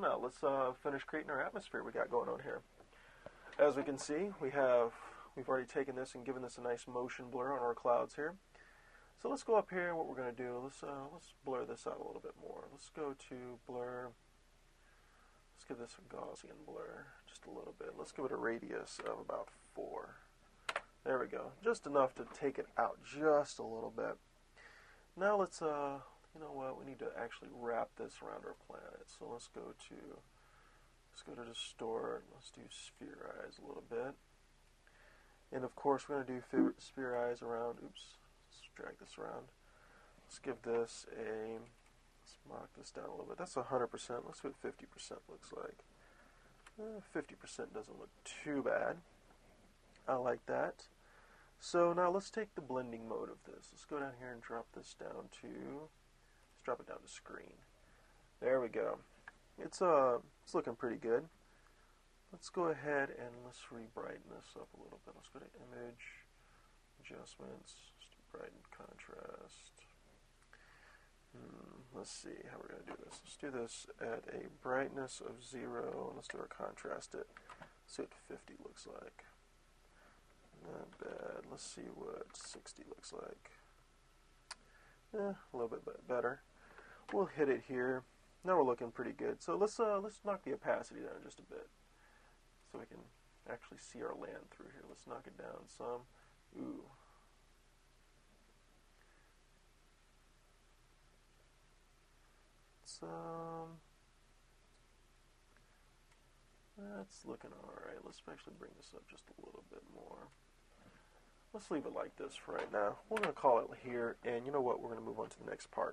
now let's finish creating our atmosphere we got going on here. As we can see, we've already taken this and given this a nice motion blur on our clouds here. So let's go up here, and what we're going to do, let's blur this out a little bit more. Let's go to blur. Let's give this a Gaussian blur, just a little bit. Let's give it a radius of about 4. There we go, just enough to take it out just a little bit. Now let's, you know what, we need to actually wrap this around our planet. So let's go to distort, let's do spherize a little bit. And of course we're going to do spherize around, oops, let's drag this around. Let's give this a, let's mark this down a little bit. That's 100%, let's see what 50% looks like. 50% doesn't look too bad. I like that. So now let's take the blending mode of this. Let's go down here and drop this down to, let's drop it down to screen. There we go. It's looking pretty good. Let's go ahead and let's re-brighten this up a little bit. Let's go to image, adjustments, let's do brighten contrast. Let's see how we're going to do this. Let's do this at a brightness of 0, and let's do our contrast it. Let's see what 50 looks like. Not bad. Let's see what 60 looks like. A little bit better. We'll hit it here. Now we're looking pretty good. So let's knock the opacity down just a bit, so we can actually see our land through here. Let's knock it down some. Ooh. That's looking alright. Let's actually bring this up just a little bit more. Let's leave it like this for right now. We're going to call it here, and you know what? We're going to move on to the next part.